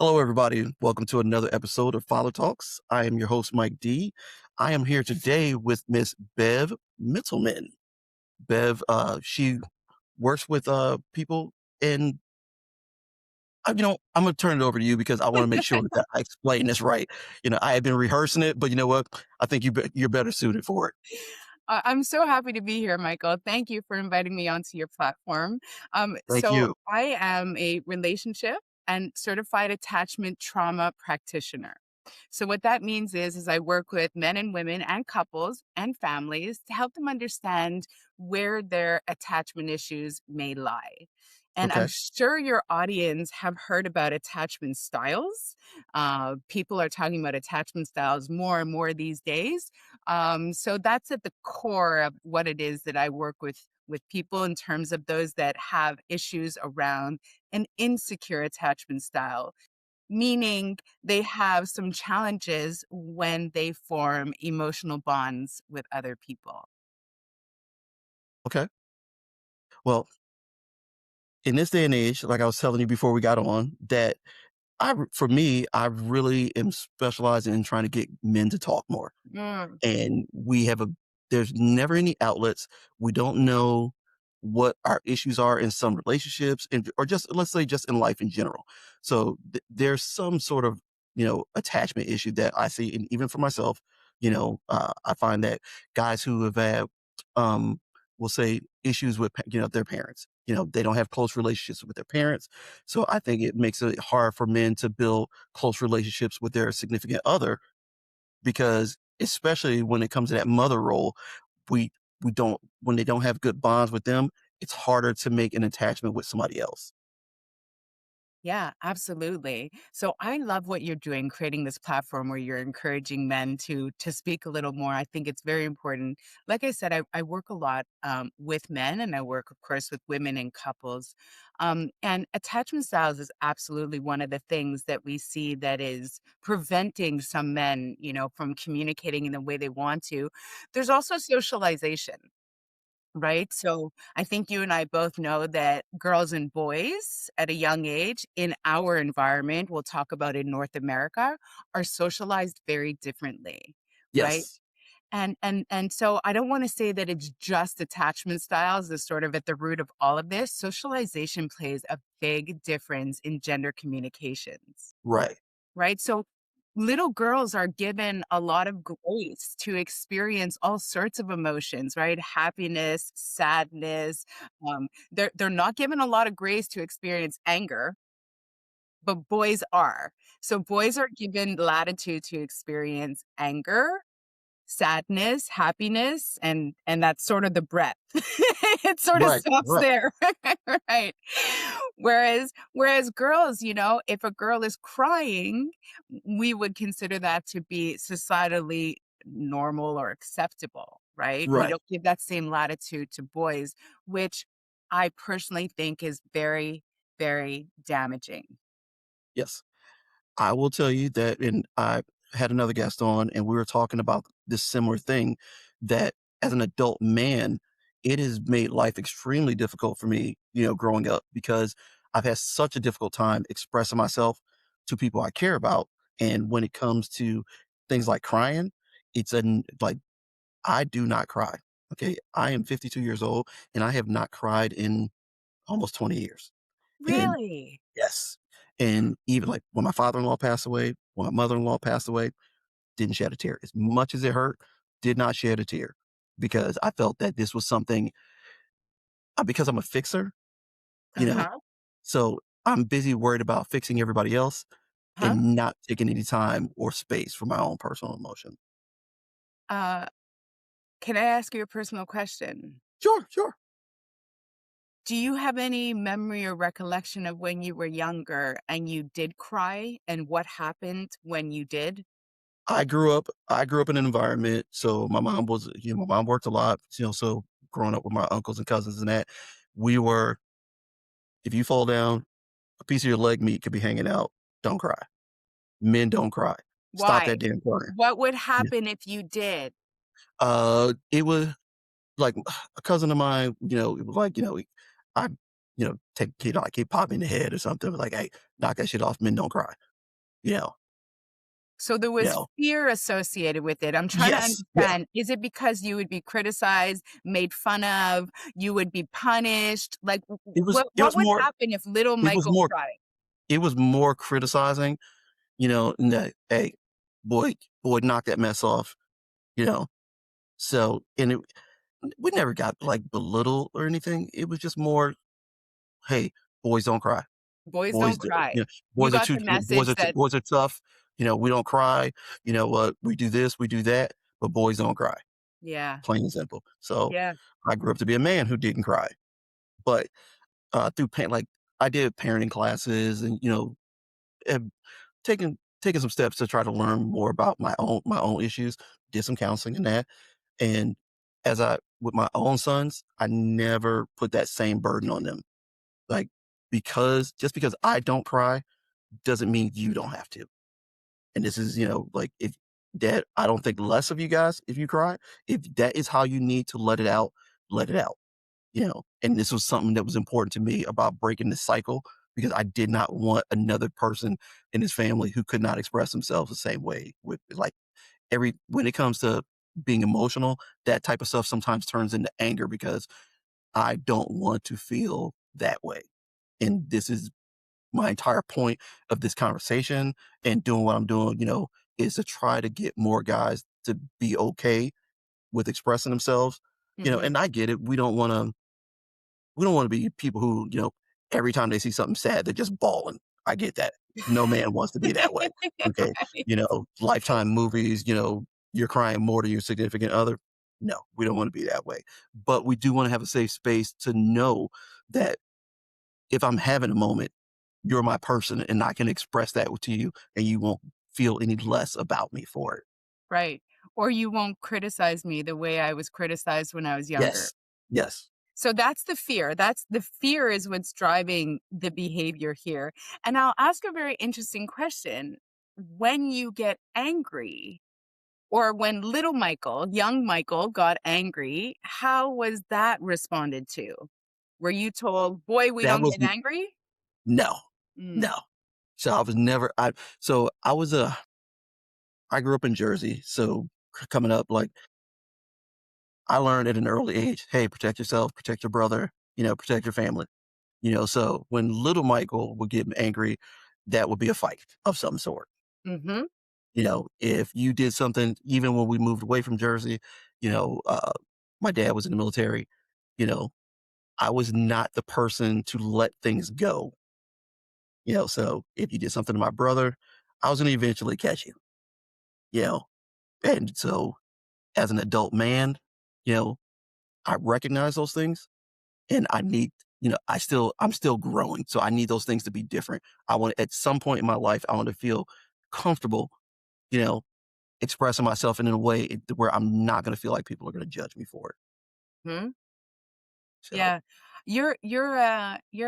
Hello, everybody. Welcome to another episode of Father Talks. I am your host, Mike D. I am here today with Miss Bev Mitelman. Bev, she works with people, and I'm going to turn it over to you because I want to make sure that I explain this right. I have been rehearsing it, but you know what? I think you're better suited for it. I'm so happy to be here, Michael. Thank you for inviting me onto your platform. Thank So you. I am a relationship and certified attachment trauma practitioner. So what that means is I work with men and women and couples and families to help them understand where their attachment issues may lie. And I'm Okay. sure your audience have heard about attachment styles. People are talking about attachment styles more and more these days. So that's at the core of what it is that I work with people in terms of those that have issues around an insecure attachment style, meaning they have some challenges when they form emotional bonds with other people. Okay. Well, in this day and age, like I was telling you before we got on, that for me, I really am specializing in trying to get men to talk more. Mm, And there's never any outlets. We don't know what our issues are in some relationships or just, let's say, just in life in general. So there's some sort of, attachment issue that I see. And even for myself, I find that guys who have had, um, we'll say, issues with, their parents, they don't have close relationships with their parents. So I think it makes it hard for men to build close relationships with their significant other, because especially when it comes to that mother role, we we don't when they don't have good bonds with them, it's harder to make an attachment with somebody else. yeah, absolutely. So I love what you're doing, creating this platform where you're encouraging men to speak a little more. I think it's very important. Like I said, I work a lot with men, and I work, of course, with women and couples. And attachment styles is absolutely one of the things that we see that is preventing some men, from communicating in the way they want to. There's also socialization. Right? So, I think you and I both know that girls and boys at a young age in our environment, we'll talk about in North America, are socialized very differently, right? Yes. And so I don't wanna say that it's just attachment styles is sort of at the root of all of this. Socialization plays a big difference in gender communications. Right. Right? So little girls are given a lot of grace to experience all sorts of emotions, right? Happiness, sadness. They're not given a lot of grace to experience anger, but boys are. So boys are given latitude to experience anger, sadness, happiness, and that's sort of the breadth. It sort of Right. stops Right. there, right? Whereas girls, if a girl is crying, we would consider that to be societally normal or acceptable, right? We Right. don't give that same latitude to boys, which I personally think is very, very damaging. Yes. I will tell you that, and I had another guest on, and we were talking about this similar thing, that as an adult man, it has made life extremely difficult for me, growing up, because I've had such a difficult time expressing myself to people I care about. And when it comes to things like crying, like, I do not cry. Okay. I am 52 years old and I have not cried in almost 20 years. And Really? yes. And even like when my father-in-law passed away, when my mother-in-law passed away, didn't shed a tear. As much as it hurt, did not shed a tear, because I felt that this was something, because I'm a fixer, you know, Uh-huh. so I'm busy worried about fixing everybody else Huh? and not taking any time or space for my own personal emotion. Uh, can I ask you a personal question? Sure, sure. Do you have any memory or recollection of when you were younger and you did cry and what happened when you did? I grew up in an environment, so my mom worked a lot, so growing up with my uncles and cousins and that, we were if you fall down, a piece of your leg meat could be hanging out. Don't cry. Men don't cry. Stop that Why? damn crying. What would Yeah. happen if you did? It was like a cousin of mine, it was like, I, take kid like he popped me in the head or something. Like, hey, knock that shit off. Men don't cry. you know, So there you was know. fear associated with it. I'm trying to Yes, yeah. understand, is it because you would be criticized, made fun of, you would be punished? Like, It what was would more happen if little it was Michael more cried? it was more criticizing, and that, "Hey, boy knock that mess off," you know? So and it we never got, like, belittled or anything. It was just more, "Hey, boys don't cry. Boys Boys don't do, cry. You got the message that boys are tough, we don't cry, we do this, we do that, but boys don't cry." yeah, Plain and simple. So, yeah. I grew up to be a man who didn't cry, but, through I did parenting classes and, have taken some steps to try to learn more about my own issues, did some counseling and that, and with my own sons, I never put that same burden on them, like, because I don't cry doesn't mean you don't have to, and this is, like, if that I don't think less of you guys if you cry. If that is how you need to let it out. And this was something that was important to me about breaking the cycle because I did not want another person in his family who could not express themselves the same way with like every when it comes to being emotional, that type of stuff sometimes turns into anger because I don't want to feel that way. And this is my entire point of this conversation and doing what I'm doing, is to try to get more guys to be okay with expressing themselves. Mhm. And I get it. We don't want to be people who, every time they see something sad, they're just bawling. I get that. No man wants to be that way. Okay. Right. Lifetime movies, you're crying more to your significant other. No, we don't want to be that way. But we do want to have a safe space to know that if I'm having a moment, you're my person and I can express that to you and you won't feel any less about me for it. Right. Or you won't criticize me the way I was criticized when I was younger. Yes. Yes. So that's the fear. That's the fear is what's driving the behavior here. And I'll ask a very interesting question. When you get angry, or when little Michael, young Michael got angry, how was that responded to? Were you told, "Boy, we That don't was get angry"? no, Mm, no. So I was never, so I grew up in Jersey. So coming up, like I learned at an early age, hey, protect yourself, protect your brother, protect your family. So when little Michael would get angry, that would be a fight of some sort. mhm, If you did something, even when we moved away from Jersey, you know, uh, my dad was in the military, you know, I was not the person to let things go. So if you did something to my brother, I was going to eventually catch you, you know, and so as an adult man, you know, I recognize those things and I need, I'm still growing. So I need those things to be different. I want at some point in my life, I want to feel comfortable, you know, expressing myself in a way where I'm not going to feel like people are going to judge me for it. mhm. So Yeah. You're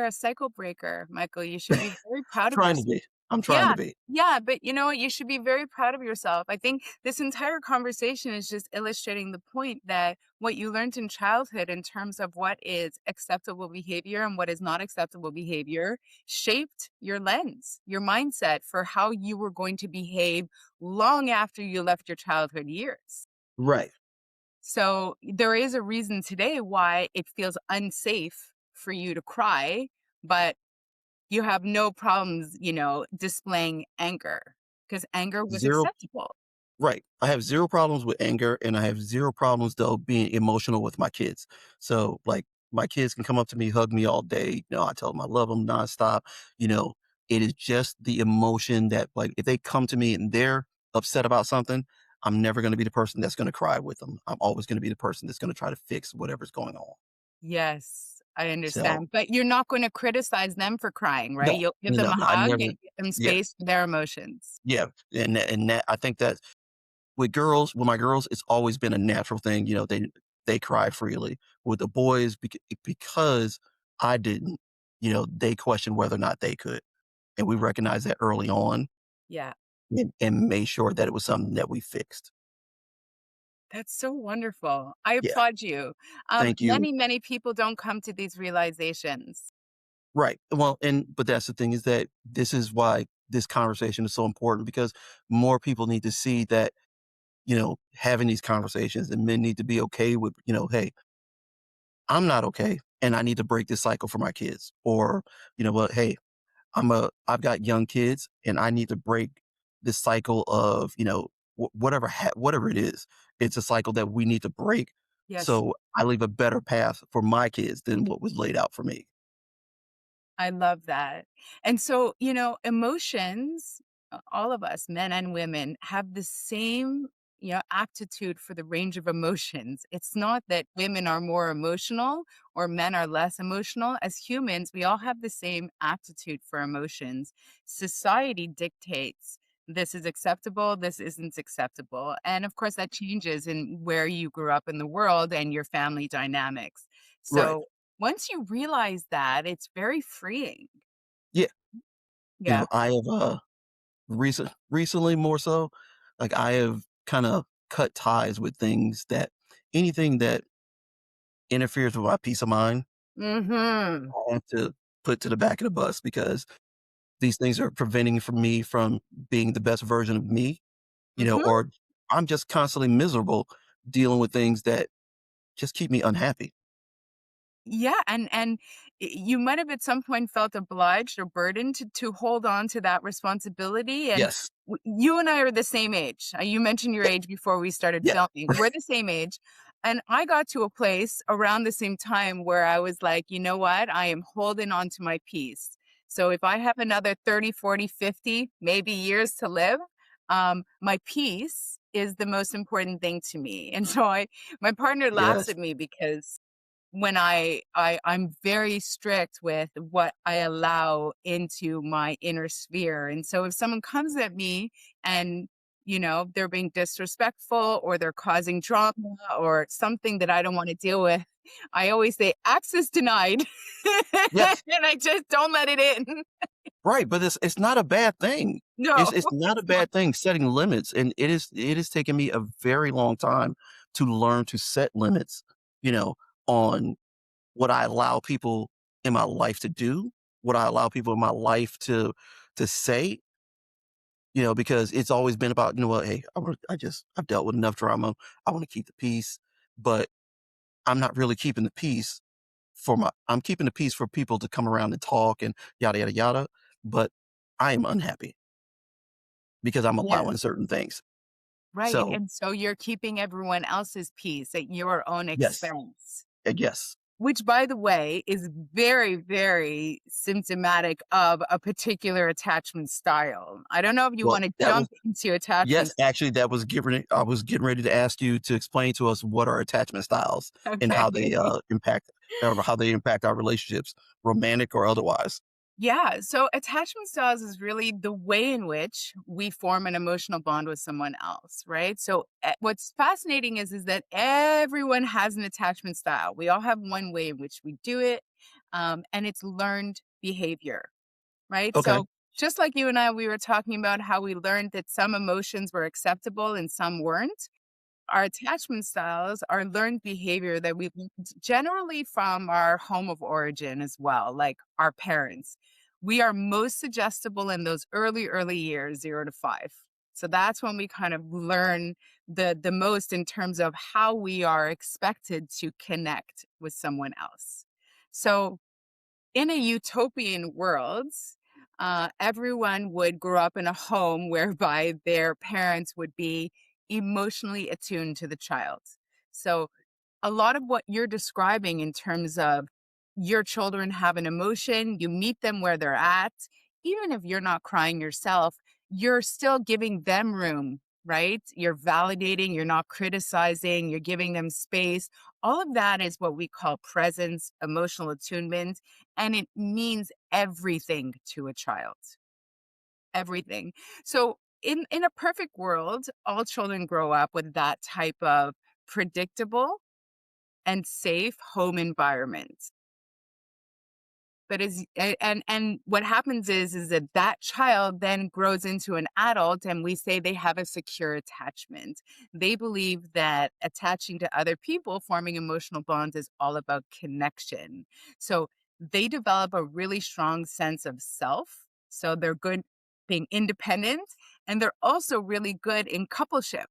a cycle breaker, Michael. You should be very proud of trying to yourself. be, I'm trying Yeah. to be. Yeah, but you know what? You should be very proud of yourself. I think this entire conversation is just illustrating the point that what you learned in childhood in terms of what is acceptable behavior and what is not acceptable behavior shaped your lens, your mindset for how you were going to behave long after you left your childhood years. Right. So there is a reason today why it feels unsafe for you to cry, but you have no problems, displaying anger because anger was Zero. acceptable. Right. I have 0 problems with anger, and I have 0 problems, though, being emotional with my kids. So, like, my kids can come up to me, hug me all day, I tell them I love them nonstop, you know? It is just the emotion that, like, if they come to me and they're upset about something, I'm never gonna be the person that's gonna cry with them. I'm always gonna be the person that's gonna try to fix whatever's going on. Yes, I So, understand. But you're not going to criticize them for crying, right? no, You'll give them no, a no, I hug never. and give them Yeah, space for their emotions. yeah, and that I think that with my girls, it's always been a natural thing, they cry freely. With the boys, because I didn't, they questioned whether or not they could, and we recognized that early on Yeah, and made sure that it was something that we fixed. that's so wonderful. I Yeah, applaud you. thank you. Many people don't come to these realizations. Right. Well, but that's the thing is that this conversation is so important because more people need to see that, having these conversations and men need to be okay with, hey, I'm not okay and I need to break this cycle for my kids. Or, what, hey, I've got young kids and I need to break this cycle of, whatever it is. It's a cycle that we need to break. Yes. So I leave a better path for my kids than what was laid out for me. I love that. And so, emotions, all of us, men and women, have the same, aptitude for the range of emotions. It's not that women are more emotional or men are less emotional. As humans, we all have the same aptitude for emotions. Society dictates this is acceptable, this isn't acceptable. And of course, that changes in where you grew up in the world and your family dynamics. Right. So, once you realize that, it's very freeing. Yeah. Yeah. I have recently more so, like I have kind of cut ties with anything that interferes with my peace of mind, Mhm. I have to put to the back of the bus because these things are preventing from me from being the best version of me, Mhm. or I'm just constantly miserable dealing with things that just keep me unhappy. Yeah, and you might have at some point felt obliged or burdened to hold on to that responsibility, and Yes. you and I are the same age. You mentioned your Yeah. age before we started Yeah. filming. We're the same age, and I got to a place around the same time where I was like, "You know what? I am holding on to my peace." So if I have another 30, 40, 50, maybe years to live, my peace is the most important thing to me. And so my partner laughs Yes. at me because when I'm very strict with what I allow into my inner sphere. And so if someone comes at me and they're being disrespectful or they're causing drama or something that I don't want to deal with, I always say access denied. Yes. And I just don't let it in. Right, but it's not a bad thing. No, It's not a it's not. bad thing setting limits, and it has taken me a very long time to learn to set limits, you know, on what I allow people in my life to do, what I allow people in my life to say, because it's always been about, what, hey, I've dealt with enough drama. I want to keep the peace, but I'm not really keeping the peace I'm keeping the peace for people to come around and talk and yada yada yada, but I am unhappy because I'm allowing Yes. certain things. Right. So, And so you're keeping everyone else's peace at your own yes, expense. yes. Which, by the way, is very, very symptomatic of a particular attachment style. I don't know if you Well, wanna that was jump into yes, attachments. actually, I was getting ready to ask you to explain to us what are attachment styles and Okay. how they, impact our relationships, romantic or otherwise. Yeah, so attachment styles is really the way in which we form an emotional bond with someone else, right? So, what's fascinating is that everyone has an attachment style. We all have one way in which we do it, and it's learned behavior. Right? Okay, So, just like you and I, we were talking about how we learned that some emotions were acceptable and some weren't. Our attachment styles are learned behavior that we learned generally from our home of origin as well, like our parents. We are most suggestible in those early years, 0 to 5. So that's when we kind of learn the most in terms of how we are expected to connect with someone else. So in a utopian world, everyone would grow up in a home whereby their parents would be emotionally attuned to the child. So, a lot of what you're describing in terms of your children have an emotion, you meet them where they're at, even if you're not crying yourself, you're still giving them room, right? You're validating, you're not criticizing, you're giving them space. All of that is what we call presence, emotional attunement, and it means everything to a child. Everything. So in a perfect world, all children grow up with that type of predictable and safe home environment. But and what happens is that that child then grows into an adult and we say they have a secure attachment. They believe that attaching to other people, forming emotional bonds is all about connection. So they develop a really strong sense of self. So they're good. being independent, and they're also really good in coupleship,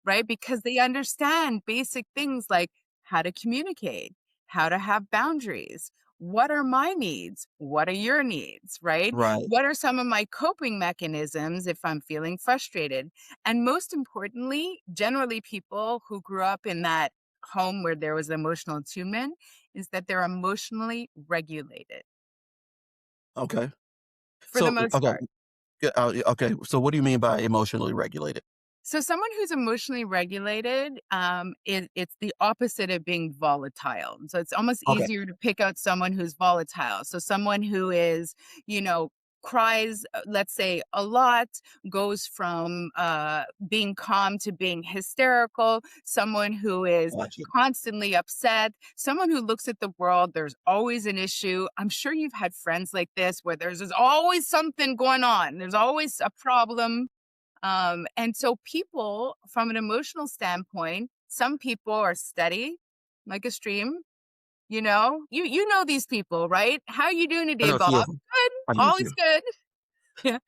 right? Because they understand basic things like how to communicate, how to have boundaries. What are my needs? What are your needs, right? Right. What are some of my coping mechanisms if I'm feeling frustrated? And most importantly, generally, people who grew up in that home where there was emotional attunement is that they're emotionally regulated Okay. for the So, most okay. part. Yeah, okay. So what do you mean by emotionally regulated? So someone who's emotionally regulated, it's the opposite of being volatile. So it's almost Okay. easier to pick out someone who's volatile. So someone who is, you know, cries, let's say a lot, goes from being calm to being hysterical. Someone who is Gotcha. constantly upset. Someone who looks at the world, there's always an issue. I'm sure you've had friends like this where there's always something going on. There's always a problem, and so people from an emotional standpoint, some people are steady, like a stream. You know these people, right? How you doing I today, know a Bob? few of them. Good, I know a always few. good. Yeah.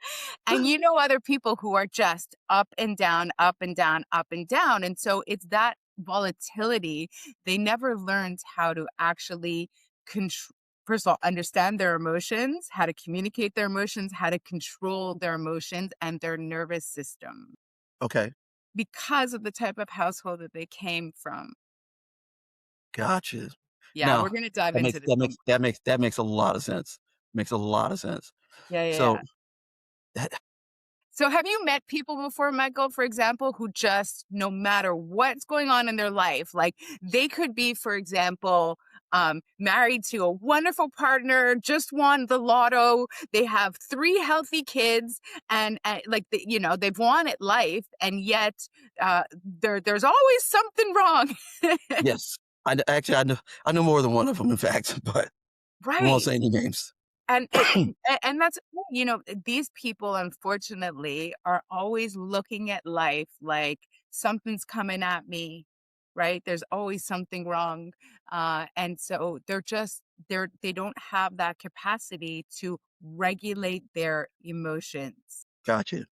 And you know other people who are just up and down, up and down, up and down. And so it's that volatility. They never learned how to actually control. First of all, understand their emotions, how to communicate their emotions, how to control their emotions and their nervous system Okay. because of the type of household that they came from. Gotcha. Yeah, we're Now, gonna dive that into makes this that one makes more. that makes that makes a lot of sense. Makes a lot of sense. Yeah, yeah, So yeah. that So have you met people before, Michael, for example, who just no matter what's going on in their life, like they could be, for example, married to a wonderful partner, just won the lotto, they have three healthy kids, and like they've won at life, and yet there's always something wrong. yes. Actually, I know more than one of them, in fact, but we won't Right. say any names. And that's these people unfortunately are always looking at life like something's coming at me, right? There's always something wrong. And so they don't have that capacity to regulate their emotions. Gotcha.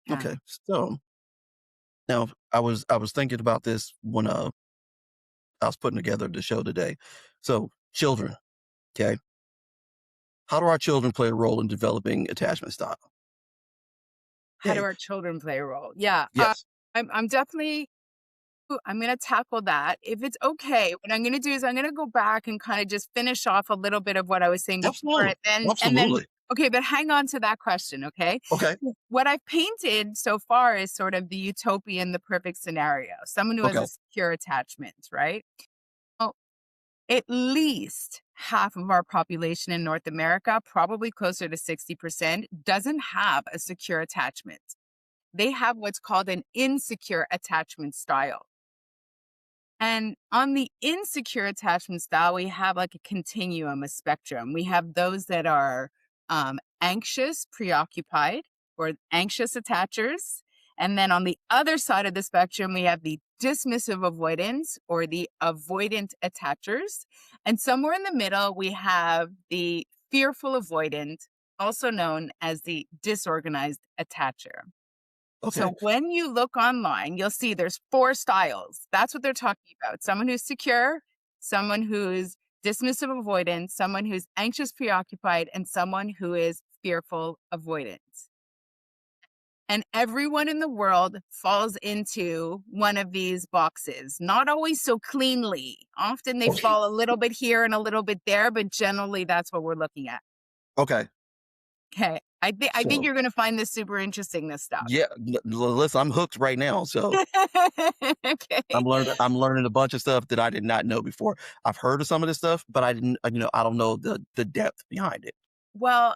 Yeah. Okay. So now I was thinking about this when I was putting together the show today. So children, okay. How do our children play a role in developing attachment style? How do Okay. our children play a role? Yeah. Yes. I'm definitely I'm gonna tackle that. If it's okay, what I'm gonna do is I'm gonna go back and kinda just finish off a little bit of what I was saying before, Absolutely. and then Absolutely. okay, but hang on to that question, okay? Okay. What I've painted so far is sort of the utopian, the perfect scenario, someone who has Okay. a secure attachment, right? Oh, at least half of our population in North America, probably closer to 60%, doesn't have a secure attachment. They have what's called an insecure attachment style. And on the insecure attachment style, we have like a continuum, a spectrum. We have those that are anxious, preoccupied, or anxious attachers. And then on the other side of the spectrum, we have the dismissive avoidance or the avoidant attachers. And somewhere in the middle, we have the fearful avoidant, also known as the disorganized attacher. Okay. So when you look online, you'll see there's 4 styles. That's what they're talking about. Someone who's secure, someone who's dismissive avoidant, someone who's anxious preoccupied, and someone who is fearful avoidant. And everyone in the world falls into one of these boxes, not always so cleanly. Often they Okay. fall a little bit here and a little bit there, but generally that's what we're looking at. Okay. Okay. I think So you're gonna find this super interesting, this stuff. yeah, listen, I'm hooked right now. So Okay. I'm learning a bunch of stuff that I did not know before. I've heard of some of this stuff, but I didn't, I don't know the depth behind it. Well,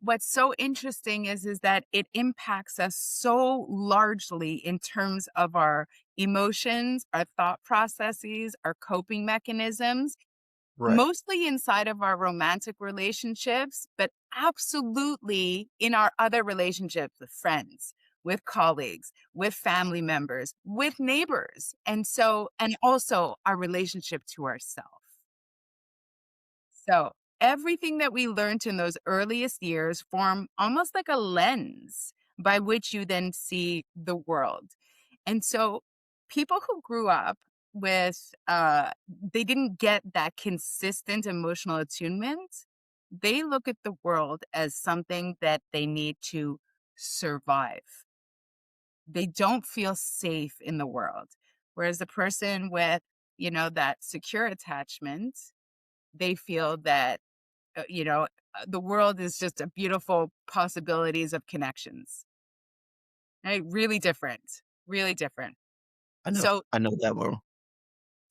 what's so interesting is that it impacts us so largely in terms of our emotions, our thought processes, our coping mechanisms, Right. mostly inside of our romantic relationships, but absolutely in our other relationships with friends, with colleagues, with family members, with neighbors. And also our relationship to ourselves. So everything that we learned in those earliest years form almost like a lens by which you then see the world. And so people who grew up with they didn't get that consistent emotional attunement, they look at the world as something that they need to survive. They don't feel safe in the world. Whereas the person with, that secure attachment, they feel that, the world is just a beautiful possibilities of connections. Right? Really different. Really different. So I know that one.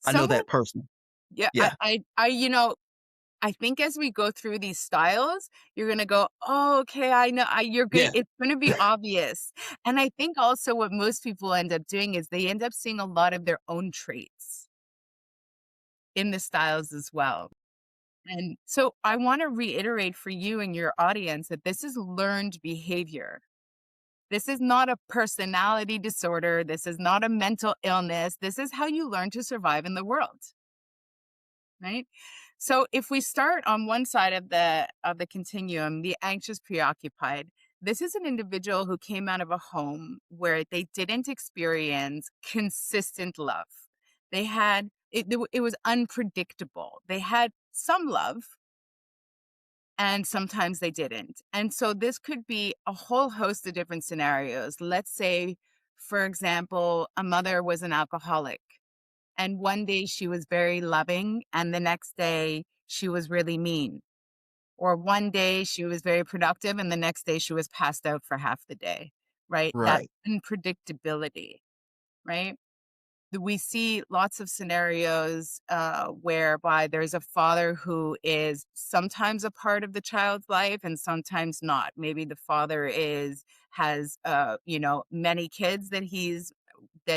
I know someone, that person. yeah, Yeah, I think as we go through these styles, you're gonna go, "Oh, okay, I know." You're good. yeah, It's gonna be obvious. And I think also what most people end up doing is they end up seeing a lot of their own traits in the styles as well. And so I want to reiterate for you and your audience that this is learned behavior. This is not a personality disorder. This is not a mental illness. This is how you learn to survive in the world. Right? So if we start on one side of the continuum, the anxious preoccupied, this is an individual who came out of a home where they didn't experience consistent love. They had it was unpredictable. They had some love and sometimes they didn't. And so this could be a whole host of different scenarios. Let's say, for example, a mother was an alcoholic and one day she was very loving, and the next day she was really mean. Or one day she was very productive, and the next day she was passed out for half the day, right? That right. unpredictability, right? We see lots of scenarios whereby there's a father who is sometimes a part of the child's life and sometimes not. Maybe the father has many kids that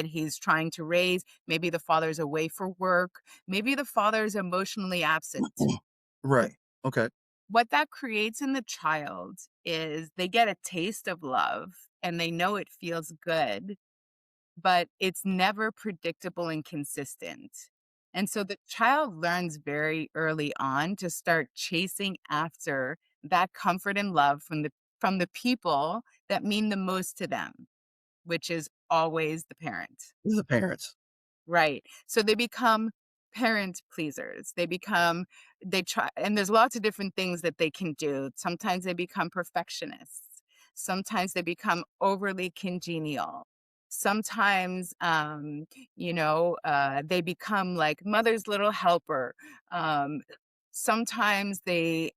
he's trying to raise. Maybe the father's away for work. Maybe the father's emotionally absent. Right. Okay. What that creates in the child is they get a taste of love and they know it feels good, but it's never predictable and consistent. And so the child learns very early on to start chasing after that comfort and love from the people that mean the most to them, which is always the parent. The parents. Right. So they become parent pleasers. They try, and there's lots of different things that they can do. Sometimes they become perfectionists. Sometimes they become overly congenial. Sometimes, they become like mother's little helper. Um, Sometimes they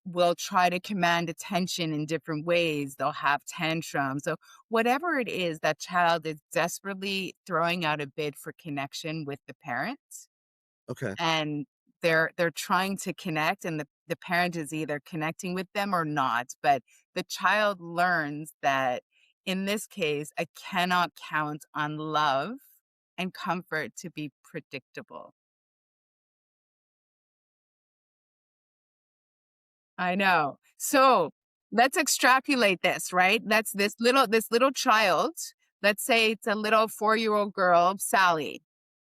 will try to command attention in different ways. They'll have tantrums. So whatever it is, that child is desperately throwing out a bid for connection with the parents, Okay. and they're trying to connect, and the parent is either connecting with them or not. But the child learns that in this case, I cannot count on love and comfort to be predictable. I know. So let's extrapolate this, right? That's this little child. Let's say it's a little 4-year-old girl, Sally,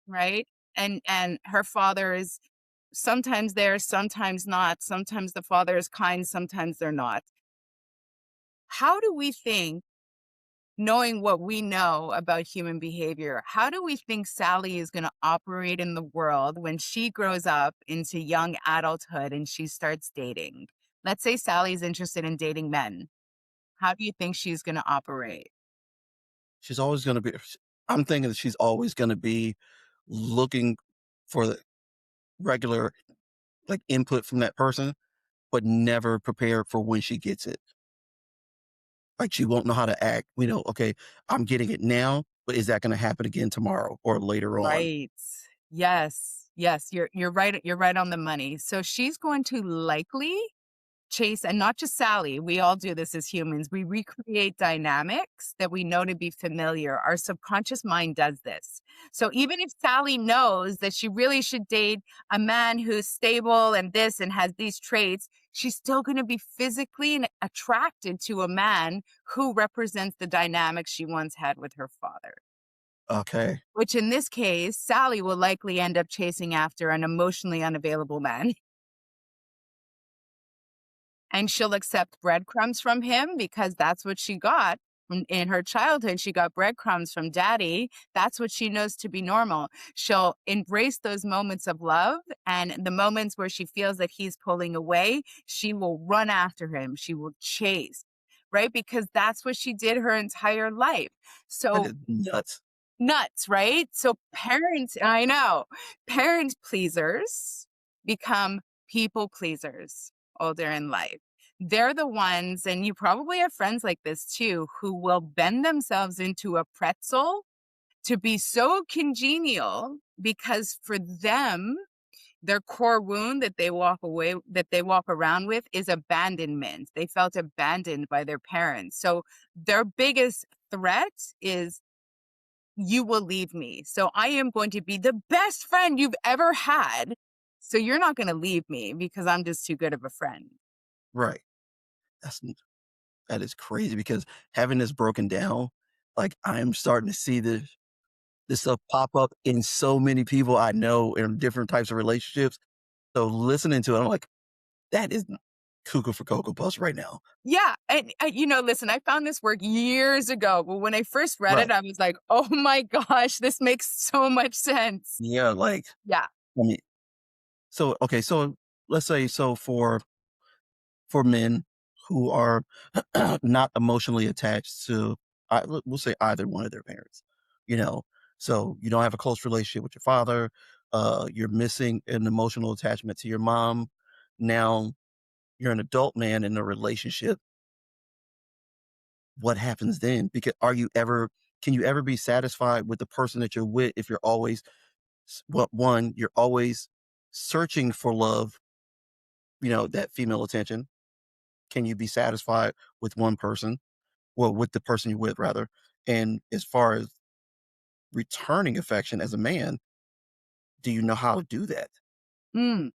right? And her father is sometimes there, sometimes not. Sometimes the father is kind, sometimes they're not. How do we think, knowing what we know about human behavior, how do we think Sally is going to operate in the world when she grows up into young adulthood and she starts dating? Let's say Sally's interested in dating men. How do you think she's going to operate? She's always gonna be I'm thinking that she's always gonna be looking for the regular, like, input from that person, but never prepared for when she gets it. Like, she won't know how to act. "Okay, I'm getting it now, but is that gonna happen again tomorrow or later on?" Right. Yes. Yes, you're right on the money. So she's going to likely chase, and not just Sally, we all do this as humans. We recreate dynamics that we know to be familiar. Our subconscious mind does this. So even if Sally knows that she really should date a man who's stable and this and has these traits, she's still going to be physically attracted to a man who represents the dynamic she once had with her father. Okay. Which in this case, Sally will likely end up chasing after an emotionally unavailable man. and she'll accept breadcrumbs from him because that's what she got in her childhood. She got breadcrumbs from daddy. That's what she knows to be normal. She'll embrace those moments of love, and the moments where she feels that he's pulling away, she will run after him. She will chase, right? Because that's what she did her entire life. That So is nuts. nuts, right? So parents, I know, parent pleasers become people pleasers older in life. They're the ones, and you probably have friends like this too, who will bend themselves into a pretzel to be so congenial because for them, their core wound that they walk around with is abandonment. They felt abandoned by their parents. So their biggest threat is you will leave me. So I am going to be the best friend you've ever had. So you're not going to leave me because I'm just too good of a friend. Right. That's that is crazy because having this broken down, like, I am starting to see this stuff pop up in so many people I know in different types of relationships. So listening to it, I'm like, that is cuckoo for Cocoa Puffs right now. Yeah. And, listen, I found this work years ago, but when I first read it, Right. I was like, oh my gosh, this makes so much sense. Yeah, like, Yeah. I mean, so okay, so let's say so for men who are not emotionally attached to we'll say either one of their parents, you know. So you don't have a close relationship with your father, you're missing an emotional attachment to your mom. Now you're an adult man in a relationship. What happens then? Because are you ever can you ever be satisfied with the person that you're with if you're always well, one, you're always searching for love, that female attention. Can you be satisfied with one person? Well, with the person you're with, rather. And as far as returning affection as a man, do you know how to do that? Mm,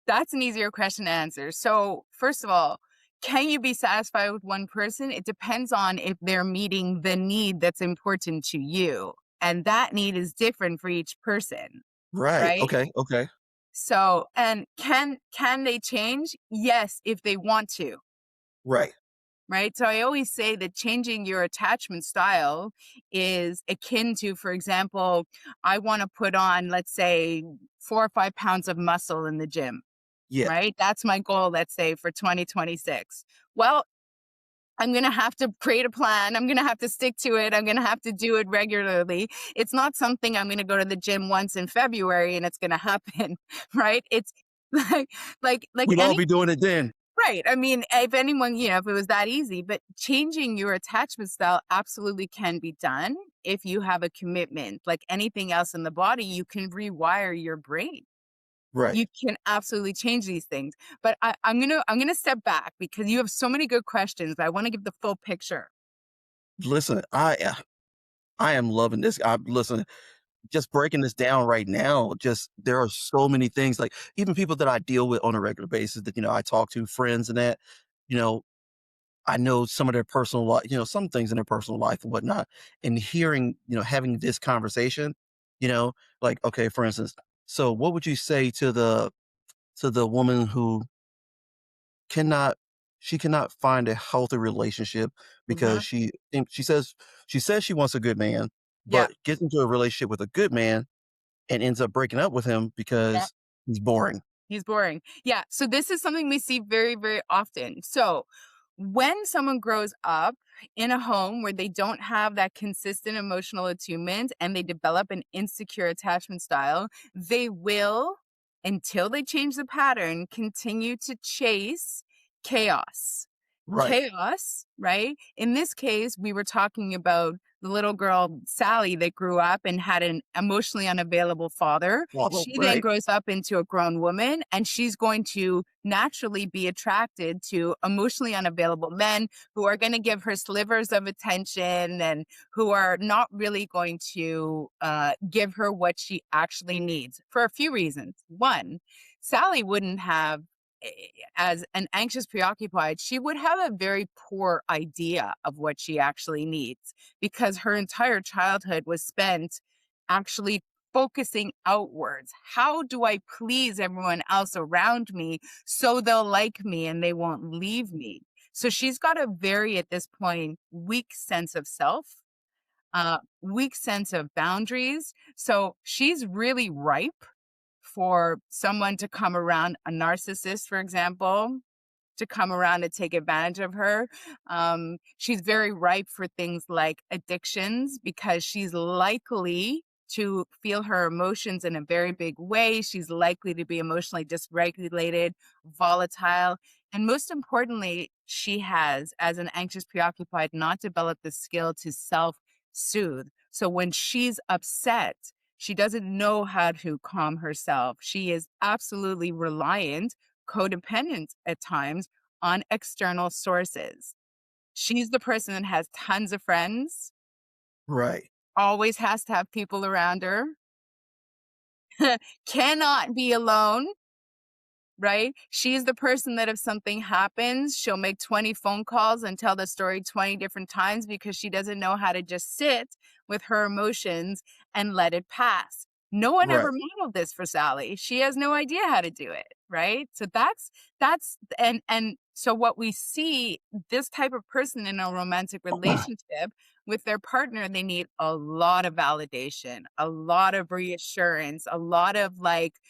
that's an easier question to answer. So, first of all, can you be satisfied with one person? It depends on if they're meeting the need that's important to you. And that need is different for each person, Right. right? Okay. Okay. So, and can they change? Yes, if they want to, Right. right? So I always say that changing your attachment style is akin to, for example, I want to put on, let's say, 4 or 5 pounds of muscle in the gym, Yeah. right? That's my goal, let's say, for 2026. Well, I'm going to have to create a plan. I'm going to have to stick to it. I'm going to have to do it regularly. It's not something I'm going to go to the gym once in February and it's going to happen, right? It's like like We'd all any be doing it then. right. I mean, if anyone, if it was that easy, but changing your attachment style absolutely can be done if you have a commitment. Like anything else in the body, you can rewire your brain. Right. You can absolutely change these things. But I'm gonna step back because you have so many good questions. I want to give the full picture. Listen, I am loving this. Listen, just breaking this down right now, just there are so many things, like even people that I deal with on a regular basis that, I talk to, friends and that, you know, I know some of their personal life, some things in their personal life and whatnot. And hearing, having this conversation, you know, like, okay, for instance, so what would you say to the woman who cannot she cannot find a healthy relationship Hmm. because she says she wants a good man, Yeah. but gets into a relationship with a good man and ends up breaking up with him because he's boring. He's boring. Yeah. So this is something we see very, very often. So when someone grows up in a home where they don't have that consistent emotional attunement and they develop an insecure attachment style, they will, until they change the pattern, continue to chase chaos. Right. Chaos, right? In this case, we were talking about the little girl, Sally, that grew up and had an emotionally unavailable father. Well, She then right. grows up into a grown woman and she's going to naturally be attracted to emotionally unavailable men who are going to give her slivers of attention and who are not really going to give her what she actually needs for a few reasons. One, Sally wouldn't have as an anxious preoccupied, she would have a very poor idea of what she actually needs because her entire childhood was spent actually focusing outwards. How do I please everyone else around me so they'll like me and they won't leave me? So she's got a very, at this point, weak sense of self, weak sense of boundaries. So she's really ripe for someone to come around, a narcissist, for example, to come around and take advantage of her. She's very ripe for things like addictions because she's likely to feel her emotions in a very big way. She's likely to be emotionally dysregulated, volatile, and most importantly, she has, as an anxious preoccupied, not developed the skill to self soothe. So when she's upset, she doesn't know how to calm herself. She is absolutely reliant, codependent at times on external sources. She's the person that has tons of friends, Right. always has to have people around her, cannot be alone, right? She's the person that if something happens, she'll make 20 phone calls and tell the story 20 different times because she doesn't know how to just sit with her emotions and let it pass. No one ever Right. modeled this for Sally. She has no idea how to do it, right? So that's and so what we see, this type of person in a romantic relationship with their partner, they need a lot of validation, a lot of reassurance, a lot of like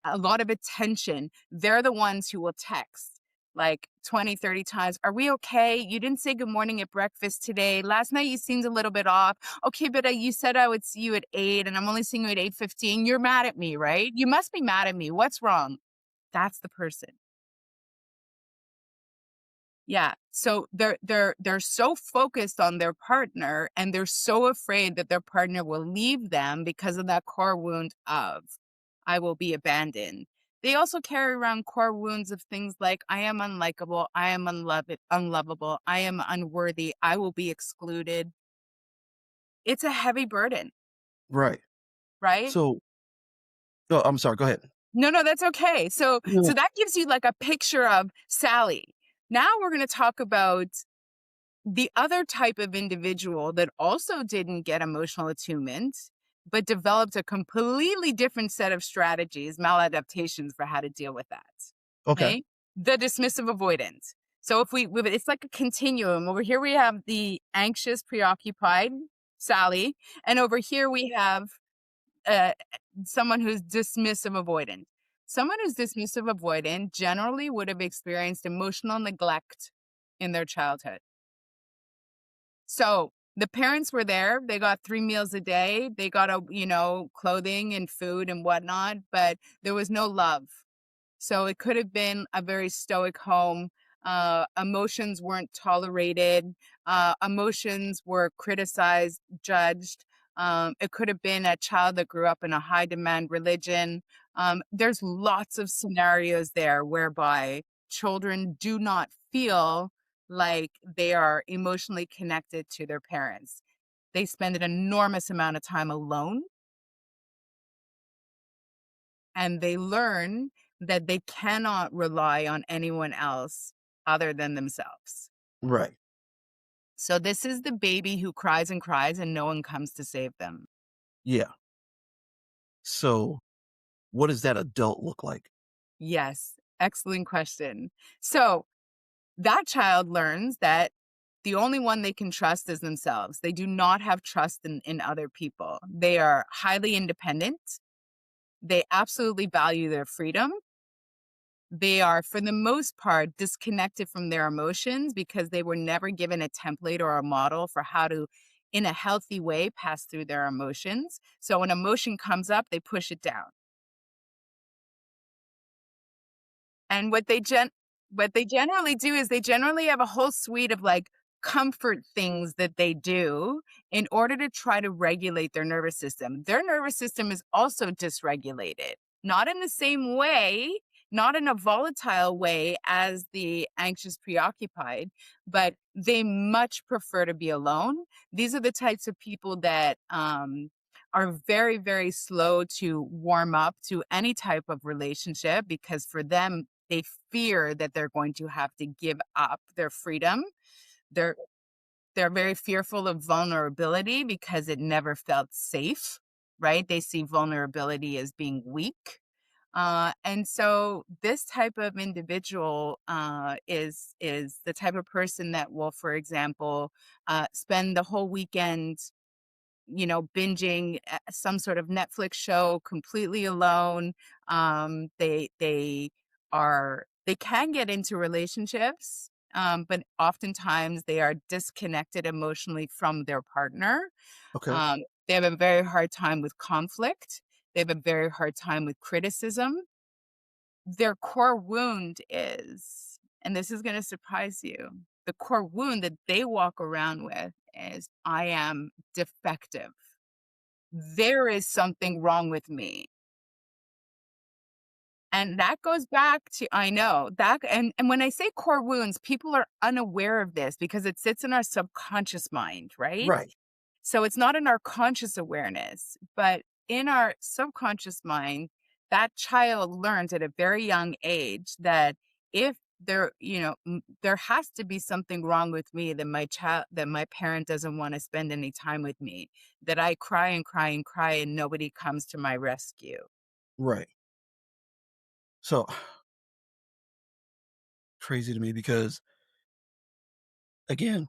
a lot of attention. They're the ones who will text like 20, 30 times. Are we okay? You didn't say good morning at breakfast today. Last night you seemed a little bit off. Okay, but you said I would see you at 8 and I'm only seeing you at 8:15. You're mad at me, right? You must be mad at me. What's wrong? That's the person. Yeah. So they're so focused on their partner and they're so afraid that their partner will leave them because of that core wound of I will be abandoned. They also carry around core wounds of things like I am unlikable, I am unlovable, I am unworthy, I will be excluded. It's a heavy burden, Right. right? So oh, I'm sorry, go ahead. No, no, that's okay. So No. that gives you like a picture of Sally. Now we're going to talk about the other type of individual that also didn't get emotional attunement, but developed a completely different set of strategies, maladaptations for how to deal with that. Okay. Okay. The dismissive avoidant. So it's like a continuum. Over here we have the anxious, preoccupied Sally, and over here we have uh, someone who's dismissive avoidant. Someone who's dismissive avoidant generally would have experienced emotional neglect in their childhood. So the parents were there. They got 3 meals a day. They got clothing and food and whatnot, but there was no love. So it could have been a very stoic home. Emotions weren't tolerated. Emotions were criticized, judged. It could have been a child that grew up in a high demand religion. There's lots of scenarios there whereby children do not feel like they are emotionally connected to their parents. They spend an enormous amount of time alone and they learn that they cannot rely on anyone else other than themselves. Right. So this is the baby who cries and cries and no one comes to save them. Yeah. So, what does that adult look like? Yes, excellent question. So that child learns that the only one they can trust is themselves. They do not have trust in other people. They are highly independent. They absolutely value their freedom. They are, for the most part, disconnected from their emotions because they were never given a template or a model for how to, in a healthy way, pass through their emotions. So when emotion comes up, they push it down. And what they generally do is they generally have a whole suite of like comfort things that they do in order to try to regulate their nervous system. Their nervous system is also dysregulated, not in the same way, not in a volatile way as the anxious preoccupied, but they much prefer to be alone. These are the types of people that are very, very slow to warm up to any type of relationship because for them, they fear that they're going to have to give up their freedom. They're they're very fearful of vulnerability because it never felt safe. right? They see vulnerability as being weak. And so this type of individual is the type of person that will, for example, spend the whole weekend, binging some sort of Netflix show completely alone. They can get into relationships, but oftentimes they are disconnected emotionally from their partner. Okay. Um, they have a very hard time with conflict. They have a very hard time with criticism. Their core wound is, and this is going to surprise you, the core wound that they walk around with is, I am defective. There is something wrong with me. And that goes back to, I know that, and when I say core wounds, people are unaware of this because it sits in our subconscious mind, right? Right. So it's not in our conscious awareness, but in our subconscious mind, that child learns at a very young age that if there has to be something wrong with me, that my parent doesn't want to spend any time with me, that I cry and cry and cry and nobody comes to my rescue. Right. So crazy to me because again,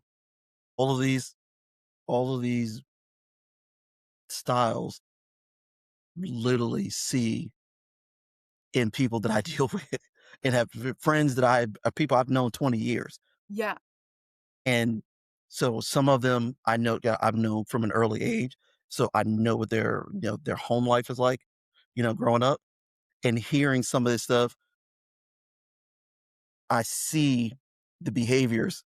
all of these all of these styles literally see in people that I deal with and have friends that people I've known 20 years. Yeah. And so some of them I know yeah, I've known from an early age. So I know what their home life is like, growing up and hearing some of this stuff, I see the behaviors,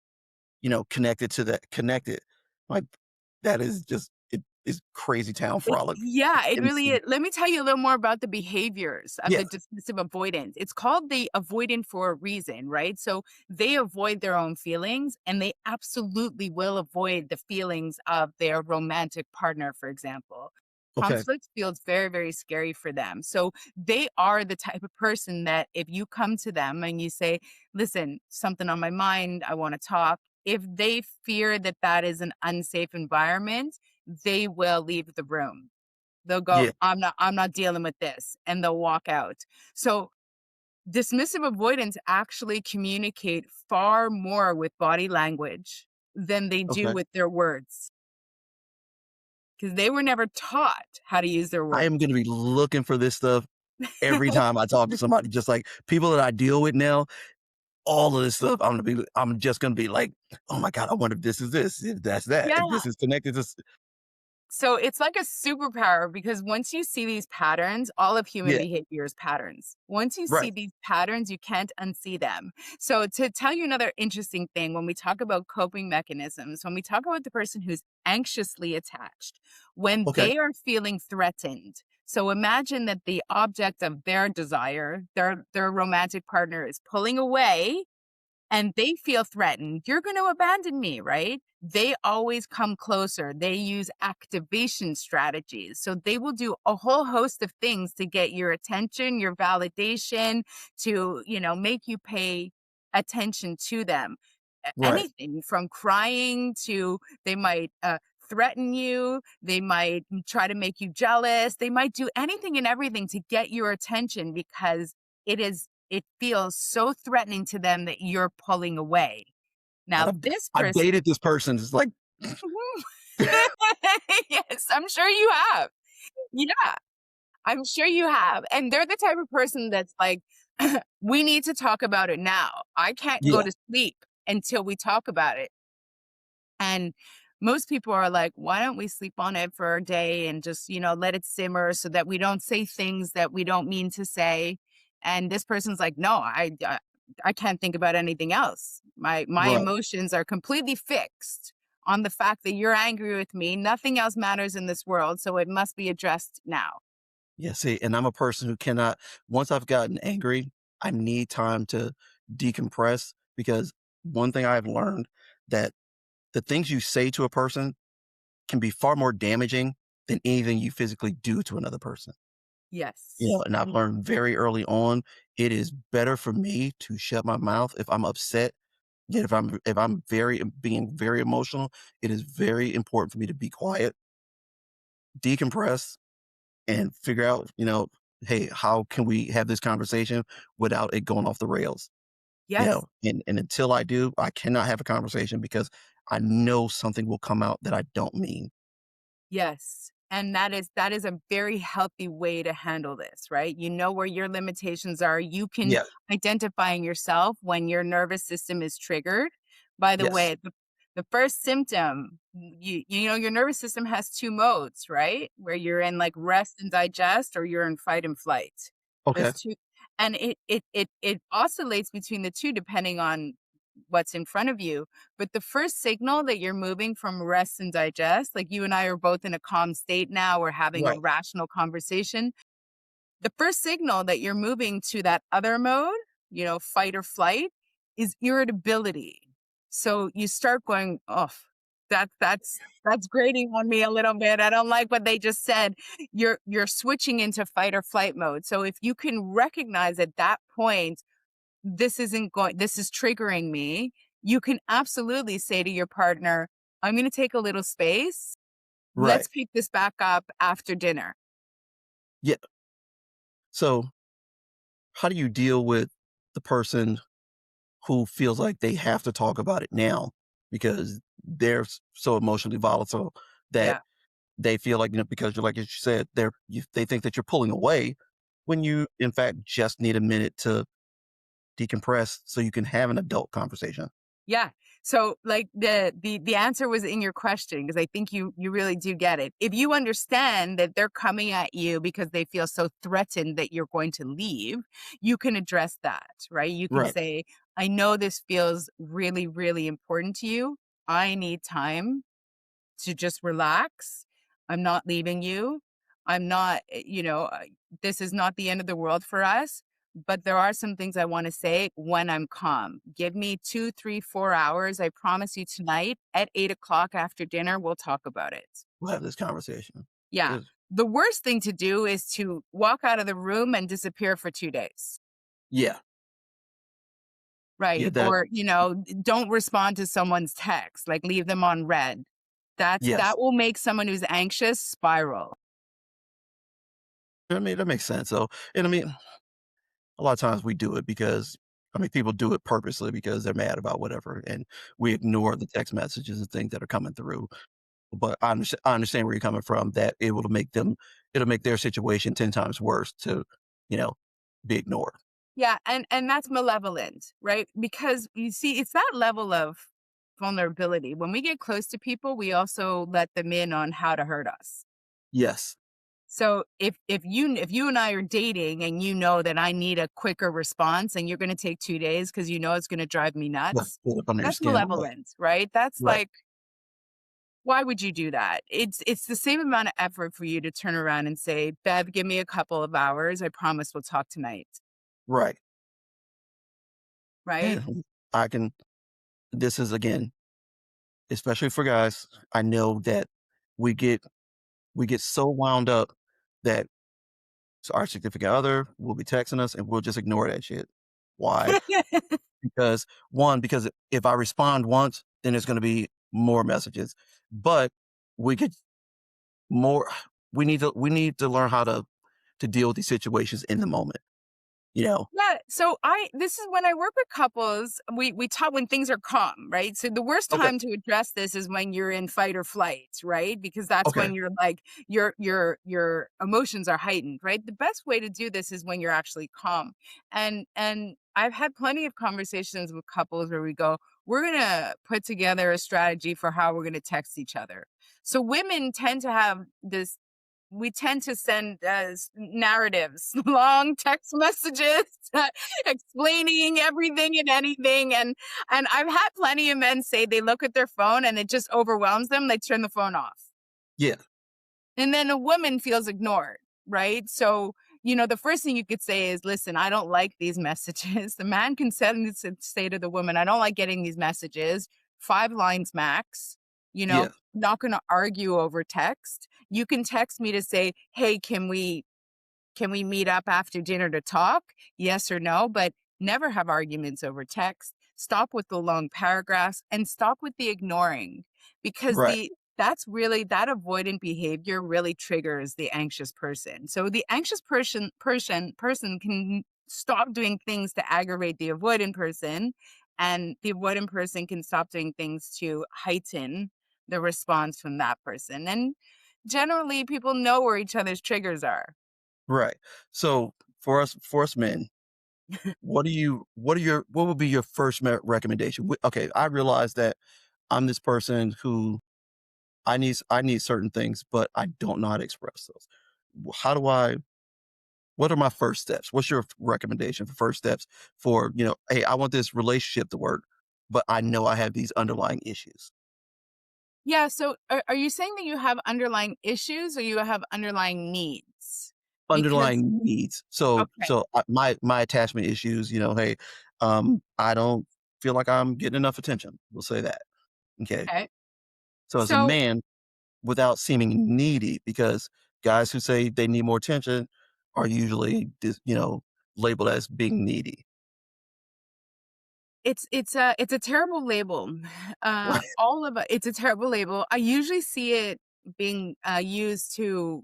connected. Like that is just it is crazy town frolic. Yeah, it really Insane. is. Let me tell you a little more about the behaviors of Yeah. the dismissive avoidance. It's called the avoidant for a reason, right? So they avoid their own feelings and they absolutely will avoid the feelings of their romantic partner, for example. Okay. Conflict feels very, very scary for them. So they are the type of person that if you come to them and you say, listen, something on my mind, I want to talk. If they fear that that is an unsafe environment, they will leave the room. They'll go, Yeah. I'm not dealing with this," and they'll walk out. So, dismissive avoidants actually communicate far more with body language than they do Okay. with their words, because they were never taught how to use their I words. am gonna be looking for this stuff every time I talk to somebody, just like people that I deal with now, all of this stuff, I'm just gonna be like, "Oh my god, I wonder if this is this, if that's that, if Yeah. this is connected to s." So it's like a superpower because once you see these patterns, all of human Yeah, behavior is patterns. Once you see right. these patterns, you can't unsee them. So to tell you another interesting thing, when we talk about coping mechanisms, when we talk about the person who's anxiously attached, when Okay. they are feeling threatened, so imagine that the object of their desire, their romantic partner is pulling away and they feel threatened, you're going to abandon me, right? They always come closer. They use activation strategies. So they will do a whole host of things to get your attention, your validation, to, make you pay attention to them. Right. Anything from crying to they might threaten you, they might try to make you jealous, they might do anything and everything to get your attention because it feels so threatening to them that you're pulling away. God, Now I've this I've person dated this person, it's like Yes, I'm sure you have. Yeah, I'm sure you have, and they're the type of person that's like, "We need to talk about it now. I can't go yeah, to sleep until we talk about it." And most people are like, "Why don't we sleep on it for a day and just, let it simmer so that we don't say things that we don't mean to say?" And this person's like, "No, I can't think about anything else. My right. emotions are completely fixed on the fact that you're angry with me. Nothing else matters in this world, so it must be addressed now." Yeah, see, and I'm a person who cannot once I've gotten angry, I need time to decompress because one thing I've learned that the things you say to a person can be far more damaging than anything you physically do to another person. Yes. And I've learned very early on, it is better for me to shut my mouth if I'm upset. Yet if I'm being very emotional, it is very important for me to be quiet, decompress, and figure out, hey, how can we have this conversation without it going off the rails? Yes. And until I do, I cannot have a conversation because I know something will come out that I don't mean. Yes. And that is a very healthy way to handle this, right? You know where your limitations are. You can Yeah. identify in yourself when your nervous system is triggered. By the Yes. way, the first symptom, you know, your nervous system has two modes, right? Where you're in like rest and digest or you're in fight and flight. Okay. There's two, and it oscillates between the two depending on what's in front of you. But the first signal that you're moving from rest and digest, like you and I are both in a calm state now, we're having a Right. rational conversation. The first signal that you're moving to that other mode, fight or flight, is irritability. So you start going, oh, that's grating on me a little bit. I don't like what they just said. You're switching into fight or flight mode. So if you can recognize at that point this is triggering me, you can absolutely say to your partner, I'm going to take a little space. Right. Let's pick this back up after dinner. Yeah. So how do you deal with the person who feels like they have to talk about it now because they're so emotionally volatile that Yeah. they feel like, because you're like you said, they think that you're pulling away when you, in fact, just need a minute to decompress so you can have an adult conversation. Yeah. So like the answer was in your question because I think you really do get it. If you understand that they're coming at you because they feel so threatened that you're going to leave, you can address that, right? You can Right. say, I know this feels really, really important to you. I need time to just relax. I'm not leaving you. I'm not, this is not the end of the world for us. But there are some things I want to say when I'm calm. Give me 2, 3, 4 hours. I promise you tonight at 8 o'clock after dinner, we'll talk about it. We'll have this conversation. Yeah. 'Cause The worst thing to do is to walk out of the room and disappear for 2 days. yeah, yeah, Right. that Or, don't respond to someone's text, like leave them on red. yes. That will make someone who's anxious spiral. I mean, that makes sense. So, and I mean, a lot of times we do it because, I mean, people do it purposely because they're mad about whatever, and we ignore the text messages and things that are coming through. But I understand where you're coming from, that it'll make their situation 10 times worse to, you know, be ignored. Yeah, and that's malevolent, right? Because you see, it's that level of vulnerability. When we get close to people, we also let them in on how to hurt us. Yes. So if you and I are dating and you know that I need a quicker response and you're going to take 2 days because you know it's going to drive me Yeah, nuts, get up under your that's skin, right, malevolent, right? That's right, like, why would you do that? It's the same amount of effort for you to turn around and say, Bev, give me a couple of hours. I promise we'll talk tonight, right. right? And I can this is again, especially for guys, I know that we get we get so wound up that our significant other will be texting us and we'll just ignore that shit. Why? Because because if I respond once, then there's gonna be more messages. But we get more we need to learn how to deal with these situations in the moment, you know? Yeah, so I this is when I work with couples, we talk when things are calm, right? So the worst Okay, time to address this is when you're in fight or flight, right? Because that's okay, when you're like your emotions are heightened, right? The best way to do this is when you're actually calm. And I've had plenty of conversations with couples where we go, we're going to put together a strategy for how we're going to text each other. So women tend to have this we tend to send narratives, long text messages explaining everything and anything. And I've had plenty of men say they look at their phone and it just overwhelms them. They turn the phone off. yeah, And then a woman feels ignored, right? So, the first thing you could say is, listen, I don't like these messages. The man can say to the woman, I don't like getting these messages. 5 lines max, yeah, not going to argue over text. You can text me to say, hey, can we meet up after dinner to talk? Yes or no, but never have arguments over text. Stop with the long paragraphs and stop with the ignoring because right, That's really that avoidant behavior really triggers the anxious person. So the anxious person can stop doing things to aggravate the avoidant person, and the avoidant person can stop doing things to heighten the response from that person. And generally people know where each other's triggers are. Right. So for us men, what would be your first recommendation? Okay, I realize that I'm this person who I need certain things, but I don't know how to express those. How do I what are my first steps? What's your recommendation for first steps for, hey, I want this relationship to work, but I know I have these underlying issues. Yeah, so are you saying that you have underlying issues or you have underlying needs? Because Underlying needs. So okay, so my attachment issues, hey, I don't feel like I'm getting enough attention. We'll say that. Okay. okay. So as a So man, without seeming needy, because guys who say they need more attention are usually labeled as being needy. it's a terrible label. All of it, it's a terrible label. I usually see it being used to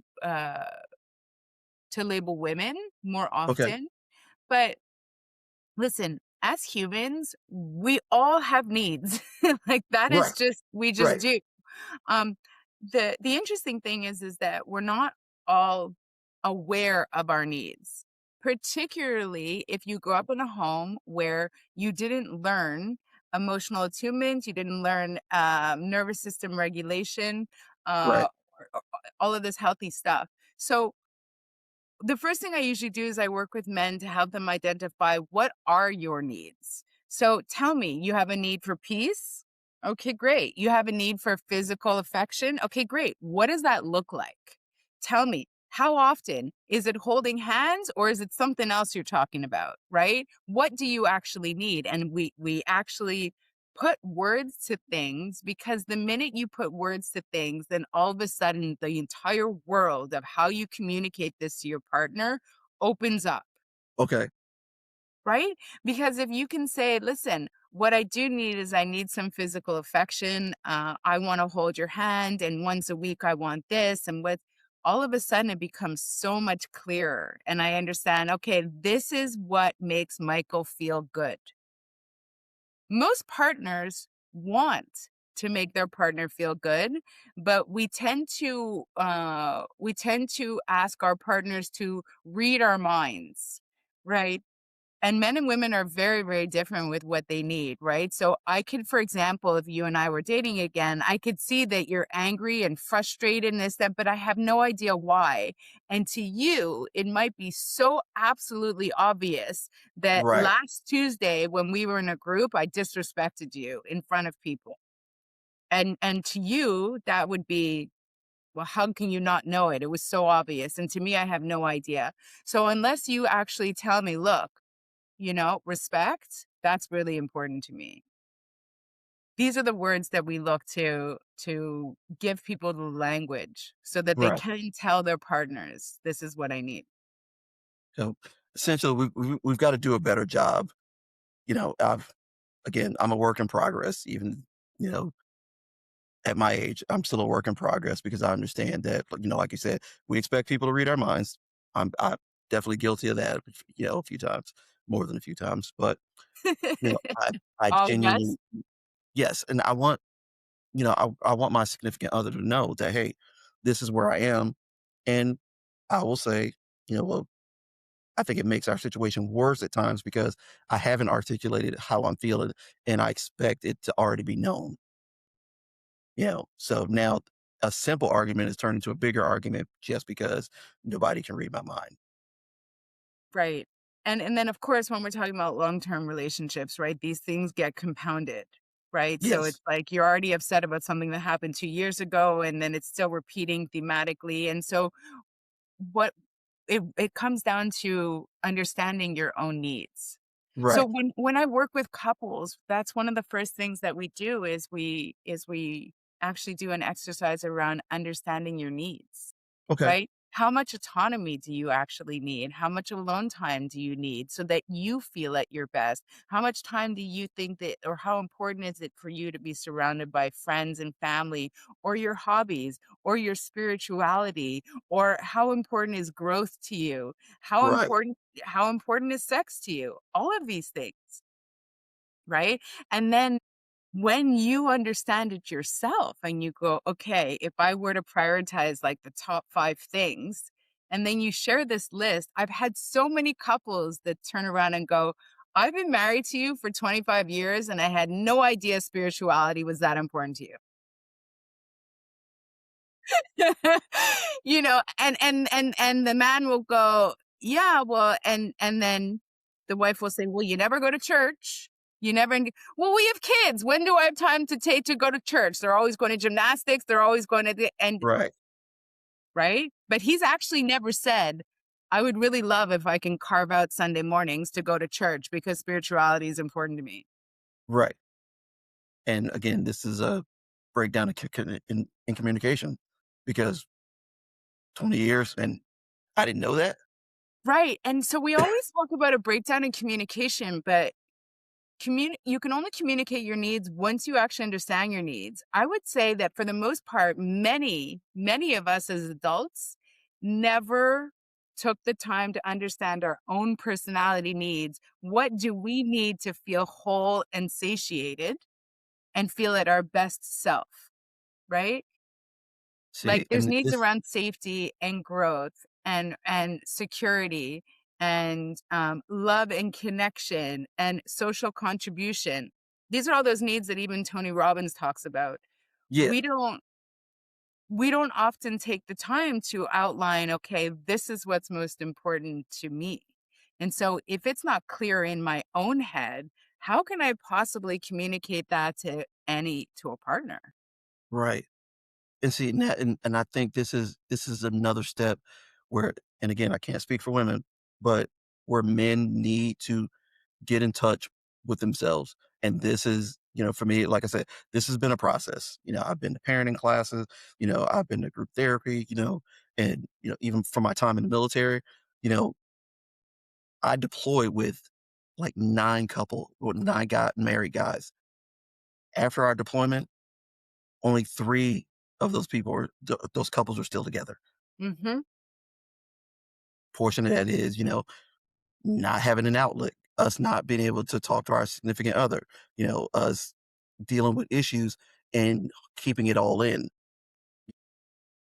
label women more Okay. often. But listen, as humans, we all have needs. Like that is Right. just we just Right. do. Um, the interesting thing is that we're not all aware of our needs, particularly if you grew up in a home where you didn't learn emotional attunement, you didn't learn nervous system regulation, uh, Right. or all of this healthy stuff. So the first thing I usually do is I work with men to help them identify what are your needs. So tell me, you have a need for peace? Okay, great. You have a need for physical affection? Okay, great. What does that look like? Tell me, how often? Is it holding hands or is it something else you're talking about, right? What do you actually need? And we actually put words to things, because the minute you put words to things, then all of a sudden the entire world of how you communicate this to your partner opens up, Okay. right? Because if you can say, listen, what I do need is I need some physical affection. I want to hold your hand, and once a week I want this. And what all of a sudden it becomes so much clearer. And I understand, okay, this is what makes Michael feel good. Most partners want to make their partner feel good, but we tend to ask our partners to read our minds, right? And men and women are very, very different with what they need, right? So I could, for example, if you and I were dating again, I could see that you're angry and frustrated and this, that, but I have no idea why. And to you, it might be so absolutely obvious that Right. last Tuesday when we were in a group, I disrespected you in front of people. And to you, that would be, well, how can you not know it? It was so obvious. And to me, I have no idea. So unless you actually tell me, look, respect, that's really important to me. These are the words that we look to give people the language so that they Right. can tell their partners, this is what I need. So essentially, we've got to do a better job. I'm a work in progress. Even you know, at my age, I'm still a work in progress because I understand that, like you said, we expect people to read our minds. I'm definitely guilty of that, a few times, more than a few times. But I All of us. genuinely yes, and I want my significant other to know that, hey, this is where I am, and I will say, well, I think it makes our situation worse at times because I haven't articulated how I'm feeling, and I expect it to already be known. So now a simple argument has turned into a bigger argument just because nobody can read my mind. Right. And then of course when we're talking about long-term relationships, right, these things get compounded, right? So Yes. it's like you're already upset about something that happened 2 years ago and then it's still repeating thematically. And so what it comes down to understanding your own needs. So Right. when I work with couples, that's one of the first things that we do is we actually do an exercise around understanding your needs, Okay. right? How much autonomy do you actually need? How much alone time do you need so that you feel at your best? How much time do you think that, or how important is it for you to be surrounded by friends and family, or your hobbies, or your spirituality, or how important is growth to you? Right, How important is sex to you? All of these things, right? And then when you understand it yourself and you go, okay, if I were to prioritize like the top 5 things, and then you share this list, I've had so many couples that turn around and go, I've been married to you for 25 years and I had no idea spirituality was that important to you. And the man will go, yeah, well, and then the wife will say, well, you never go to church. You never well, we have kids. When do I have time to take to go to church? They're always going to gymnastics. They're always going to and right, right. But he's actually never said, I would really love if I can carve out Sunday mornings to go to church because spirituality is important to me. right. And again, this is a breakdown in communication because 20 years and I didn't know that. Right. And so we always talk about a breakdown in communication, but you can only communicate your needs once you actually understand your needs. I would say that for the most part, many of us as adults never took the time to understand our own personality needs. What do we need to feel whole and satiated and feel at our best self, right? See, Like, there's and needs this around safety and growth and security and, love and connection and social contribution. These are all those needs that even Tony Robbins talks about. yeah, We don't we don't often take the time to outline, "Okay, this is what's most important to me." And so if it's not clear in my own head, how can I possibly communicate that to a partner? right. And see, and I think this is another step where, and again, I can't speak for women, but where men need to get in touch with themselves. And this is, for me, like I said, this has been a process. I've been to parenting classes, I've been to group therapy, and even from my time in the military, you know, I deployed with like 9 guy married guys. After our deployment, only 3 of those people those couples are still together. Mhm. Portion of that is, not having an outlet, us not being able to talk to our significant other, us dealing with issues and keeping it all in.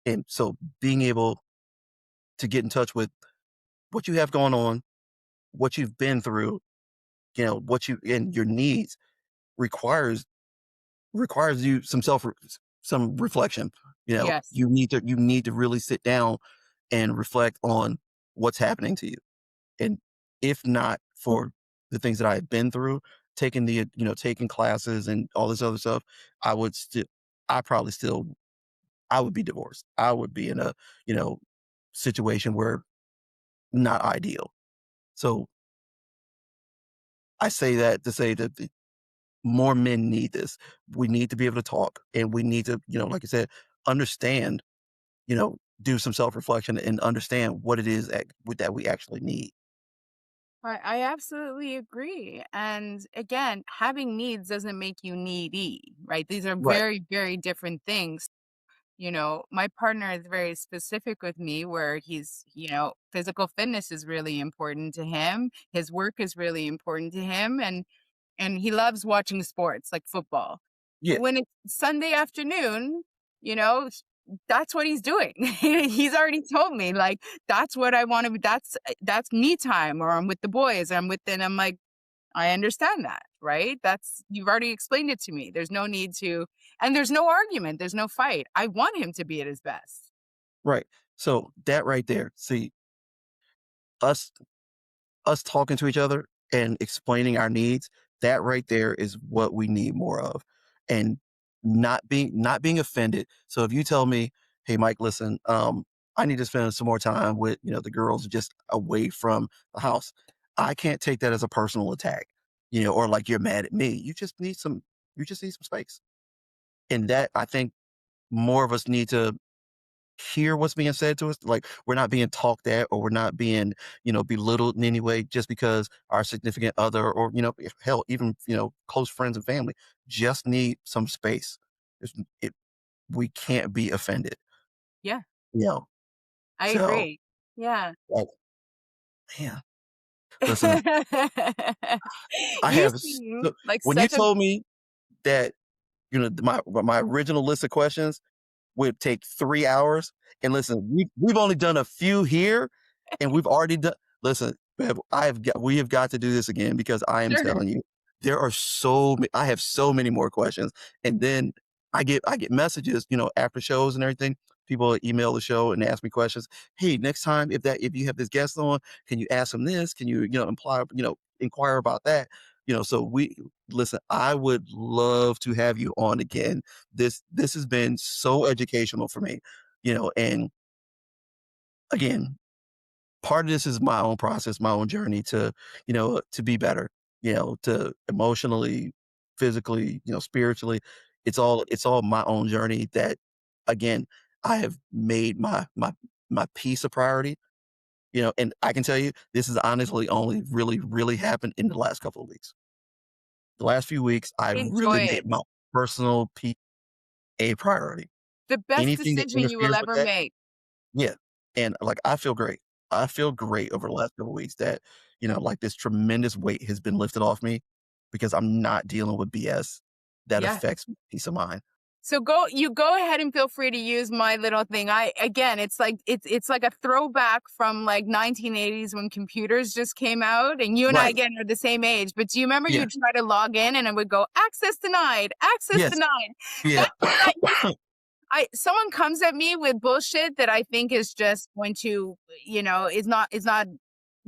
And so being able to get in touch with what you have going on, what you've been through, what you and your needs requires you some reflection. Yes. You need to really sit down and reflect on what's happening to you. And if not for the things that I had been through, taking classes and all this other stuff, I would still I probably still I would be divorced. I would be in a, you know, situation where not ideal. So I say that to say that more men need this. We need to be able to talk and we need to, like I said, understand, do some self-reflection and understand what it is that we actually need. I absolutely agree. And again, having needs doesn't make you needy, right? These are Right. very, very different things. My partner is very specific with me where physical fitness is really important to him. His work is really important to him. And he loves watching sports like football. Yeah. When it's Sunday afternoon, you know, that's what he's doing. He's already told me, like, that's what I want to be. That's me time, or I'm with the boys. I'm like, I understand that, right? You've already explained it to me. There's no need to, and there's no argument. There's no fight. I want him to be at his best. Right. So that right there, see, us us talking to each other and explaining our needs, that right there is what we need more of. And not being offended. So if you tell me, "Hey Mike, listen, I need to spend some more time with, the girls just away from the house." I can't take that as a personal attack, or like you're mad at me. You just need some space. And that I think more of us need to hear what's being said to us. Like we're not being talked at or we're not being, belittled in any way just because our significant other or, hell, even, close friends and family just need some space. It, we can't be offended, Yeah, you know. I So, agree. Yeah. like, man, listen, I You have, seem so like when you such a told me that, my original list of questions would take 3 hours. And listen, we've only done a few here, and we've already done. Listen, Bev, we have got to do this again because I am sure. telling you, I have so many more questions. And then I get messages, after shows and everything. People email the show and ask me questions. Hey, next time if you have this guest on, can you ask them this? Can you, inquire about that? So we listen, I would love to have you on again. This has been so educational for me, and again, part of this is my own process, my own journey to be better, to emotionally, physically, spiritually. It's all my own journey that again, I have made my peace a priority, and I can tell you this has honestly only really, really happened in the last couple of weeks. The last few weeks, I've really Enjoy made it. my personal peace a priority. The best Anything that decision you will interferes with ever that, make. yeah, and, like, I feel great. I feel great over the last couple weeks that, like, this tremendous weight has been lifted off me because I'm not dealing with BS that Yeah. affects peace of mind. So go ahead and feel free to use my little thing. I again, it's like a throwback from like 1980s when computers just came out, and you and I Right. again are the same age. But do you remember Yeah. you'd try to log in and it would go access denied, access Yes. denied. Yeah. That I someone comes at me with bullshit that I think is just going to, is not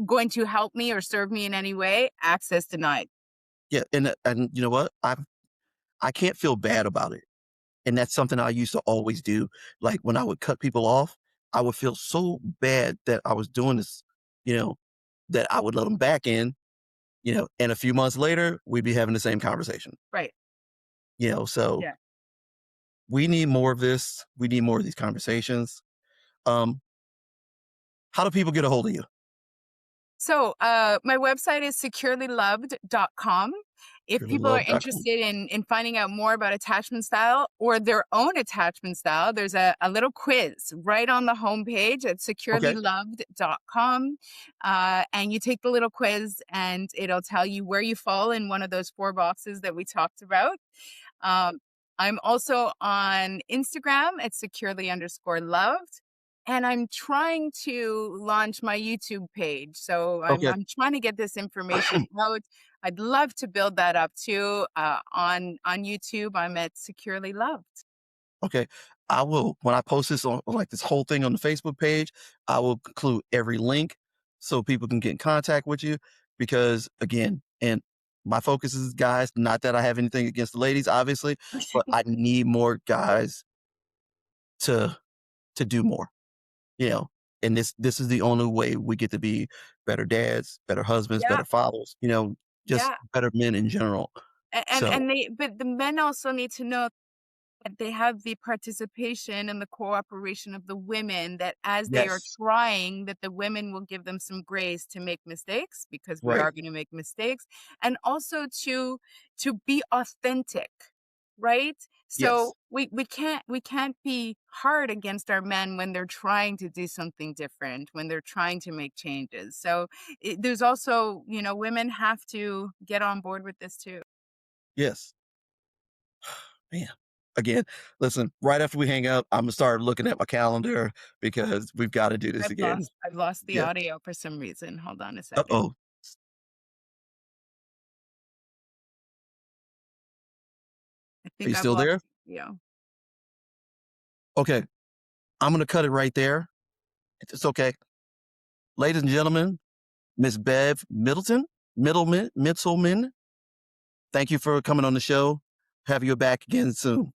going to help me or serve me in any way. Access denied. Yeah, and you know what? I can't feel bad about it, and that's something I used to always do. Like, when I would cut people off, I would feel so bad that I was doing this, you know, that I would let them back in, and a few months later, we'd be having the same conversation. Right. So Yeah. we need more of this. We need more of these conversations. Um, how do people get a hold of you? So, my website is securelyloved.com. If people are PurelyLove.com. interested in finding out more about attachment style or their own attachment style, there's a little quiz right on the homepage at Okay. securelyloved.com. And you take the little quiz and it'll tell you where you fall in one of those 4 boxes that we talked about. Um, I'm also on Instagram at securely_loved. And I'm trying to launch my YouTube page. So I'm Okay. I'm trying to get this information out. I'd love to build that up too. On YouTube, I'm at Securely Loved. Okay. I will when I post this on like this whole thing on the Facebook page, I will include every link so people can get in contact with you because again, and my focus is guys, not that I have anything against the ladies, obviously, but I need more guys to do more, you know. And this is the only way we get to be better dads, better husbands, Yeah, better fathers, just yeah. better men in general. So, But the men also need to know that they have the participation and the cooperation of the women, that as they are yes, trying, that the women will give them some grace to make mistakes, because we right. are going to make mistakes, and also to be authentic, right? Yes. So we can't be hard against our men when they're trying to do something different, when they're trying to make changes. So there's also, women have to get on board with this too. Yes. Man, again, listen, right after we hang up, Imma start looking at my calendar because we've gotta do this again. I've lost the Yeah. audio for some reason. Hold on a second. Uh-oh. I Are think you I've still lost there? the audio. Okay, I'm gonna cut it right there. It's okay. Ladies and gentlemen, Miss Bev Mittelman, thank you for coming on the show. Have you back again soon.